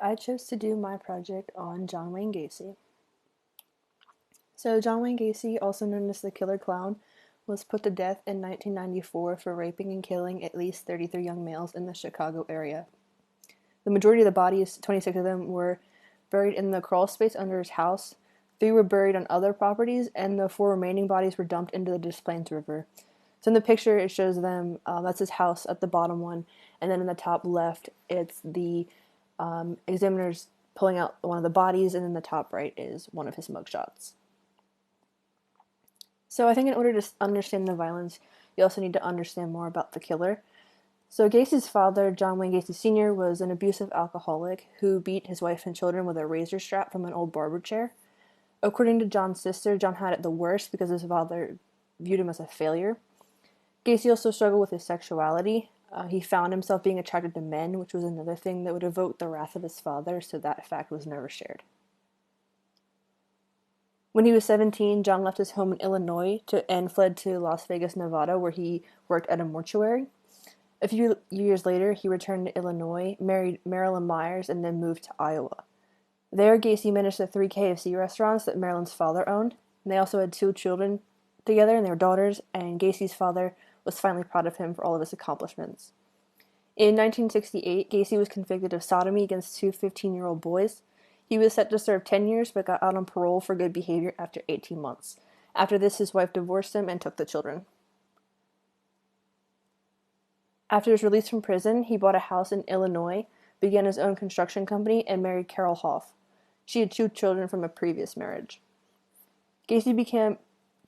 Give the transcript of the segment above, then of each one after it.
I chose to do my project on John Wayne Gacy. So, John Wayne Gacy, also known as the Killer Clown, was put to death in 1994 for raping and killing at least 33 young males in the Chicago area. The majority of the bodies, 26 of them, were buried in the crawl space under his house. 3 were buried on other properties, and the 4 remaining bodies were dumped into the Des Plaines River. So in the picture, it shows them, that's his house at the bottom one, and then in the top left, it's the examiners pulling out one of the bodies, and then the top right is one of his mugshots. So I think in order to understand the violence, you also need to understand more about the killer. So Gacy's father, John Wayne Gacy Sr., was an abusive alcoholic who beat his wife and children with a razor strap from an old barber chair. According to John's sister, John had it the worst because his father viewed him as a failure. Gacy also struggled with his sexuality. He found himself being attracted to men, which was another thing that would evoke the wrath of his father, so that fact was never shared. When he was 17, John left his home in Illinois and fled to Las Vegas, Nevada, where he worked at a mortuary. A few years later, he returned to Illinois, married Marilyn Myers, and then moved to Iowa. There, Gacy managed the 3 KFC restaurants that Marilyn's father owned. And they also had 2 children together, and they were daughters, and Gacy's father was finally proud of him for all of his accomplishments. In 1968, Gacy was convicted of sodomy against 2 15-year-old boys. He was set to serve 10 years, but got out on parole for good behavior after 18 months. After this, his wife divorced him and took the children. After his release from prison, he bought a house in Illinois, began his own construction company, and married Carol Hoff. She had 2 children from a previous marriage. Gacy became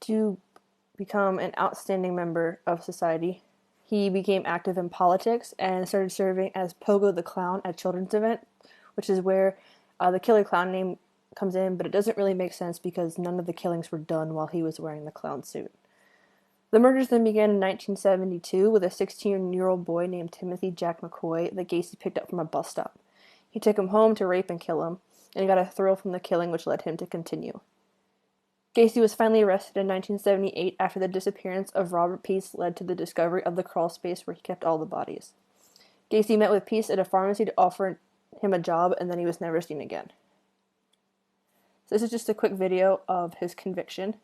an outstanding member of society. He became active in politics and started serving as Pogo the Clown at children's event, which is where the Killer Clown name comes in, but it doesn't really make sense because none of the killings were done while he was wearing the clown suit. The murders then began in 1972 with a 16-year-old boy named Timothy Jack McCoy that Gacy picked up from a bus stop. He took him home to rape and kill him, and he got a thrill from the killing which led him to continue. Gacy was finally arrested in 1978 after the disappearance of Robert Peace led to the discovery of the crawl space where he kept all the bodies. Gacy met with Peace at a pharmacy to offer him a job, and then he was never seen again. So this is just a quick video of his conviction.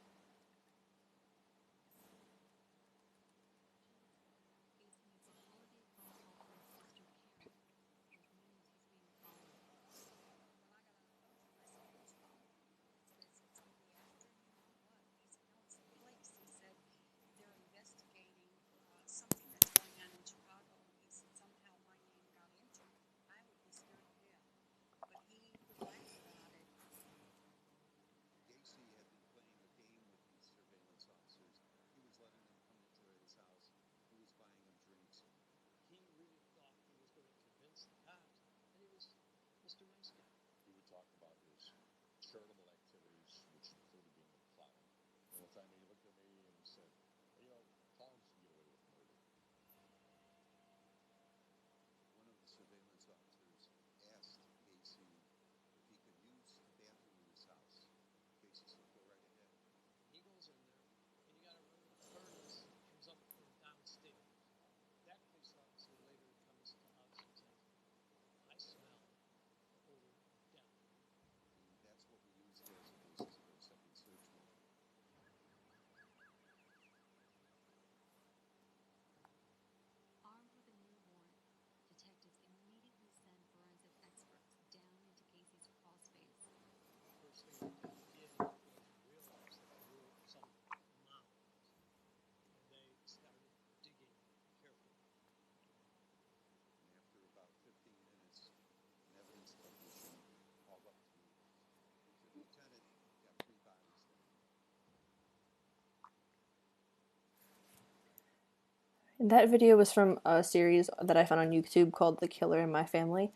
And that video was from a series that I found on YouTube called The Killer in My Family.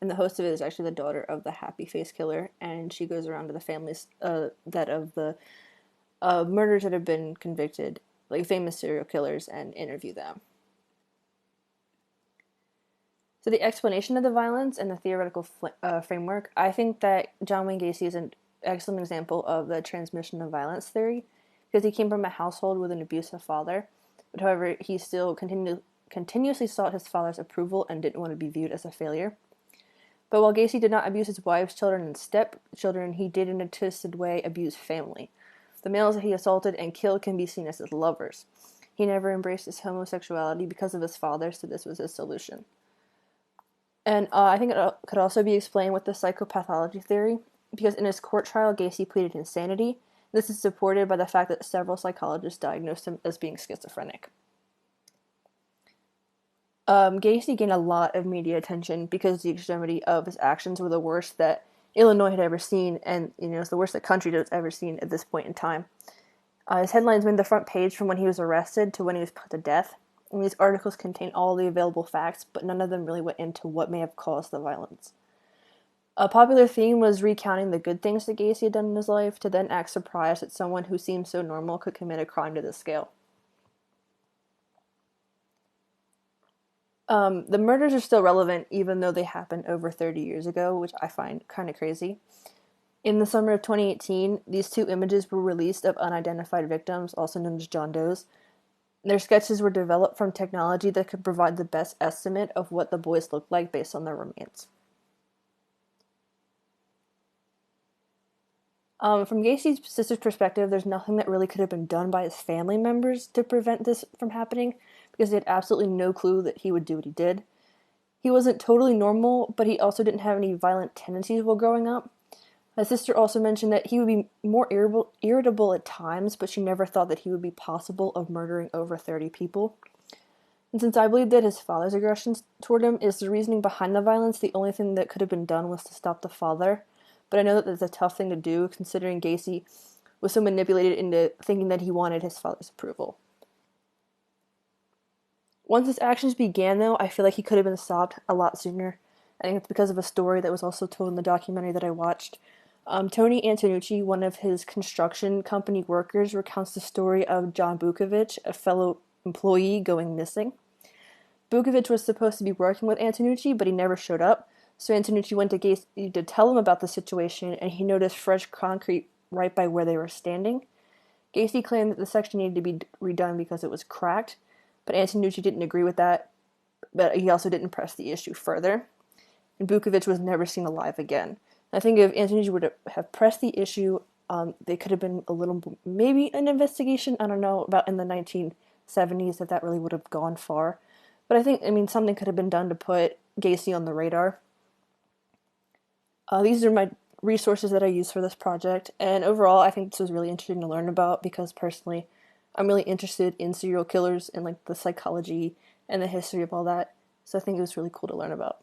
And the host of it is actually the daughter of the Happy Face Killer, and she goes around to the families that of the murders that have been convicted, like famous serial killers, and interview them. So the explanation of the violence and the theoretical framework, I think that John Wayne Gacy is an excellent example of the transmission of violence theory, because he came from a household with an abusive father, but however, he still continuously sought his father's approval and didn't want to be viewed as a failure. But while Gacy did not abuse his wife's children and stepchildren, he did in a twisted way abuse family. The males that he assaulted and killed can be seen as his lovers. He never embraced his homosexuality because of his father, so this was his solution. And I think it could also be explained with the psychopathology theory, because in his court trial, Gacy pleaded insanity. This is supported by the fact that several psychologists diagnosed him as being schizophrenic. Gacy gained a lot of media attention because the extremity of his actions were the worst that Illinois had ever seen, and it's the worst the country has ever seen at this point in time. His headlines made the front page from when he was arrested to when he was put to death, and these articles contain all the available facts, but none of them really went into what may have caused the violence. A popular theme was recounting the good things that Gacy had done in his life, to then act surprised that someone who seemed so normal could commit a crime to this scale. The murders are still relevant, even though they happened over 30 years ago, which I find kind of crazy. In the summer of 2018, these two images were released of unidentified victims, also known as John Does. Their sketches were developed from technology that could provide the best estimate of what the boys looked like based on their remains. From Gacy's sister's perspective, there's nothing that really could have been done by his family members to prevent this from happening, because they had absolutely no clue that he would do what he did. He wasn't totally normal, but he also didn't have any violent tendencies while growing up. His sister also mentioned that he would be more irritable at times, but she never thought that he would be possible of murdering over 30 people. And since I believe that his father's aggressions toward him is the reasoning behind the violence, the only thing that could have been done was to stop the father. But I know that that's a tough thing to do, considering Gacy was so manipulated into thinking that he wanted his father's approval. Once his actions began, though, I feel like he could have been stopped a lot sooner. I think it's because of a story that was also told in the documentary that I watched. Tony Antonucci, one of his construction company workers, recounts the story of John Bukovic, a fellow employee, going missing. Bukovic was supposed to be working with Antonucci, but he never showed up, so Antonucci went to Gacy to tell him about the situation, and he noticed fresh concrete right by where they were standing. Gacy claimed that the section needed to be redone because it was cracked, but Antonucci didn't agree with that, but he also didn't press the issue further. And Bukovic was never seen alive again. I think if Antonucci would have pressed the issue, there could have been a little, maybe an investigation. I don't know about in the 1970s if that really would have gone far. But I think, something could have been done to put Gacy on the radar. These are my resources that I use for this project. And overall, I think this was really interesting to learn about because personally, I'm really interested in serial killers and like the psychology and the history of all that. So I think it was really cool to learn about.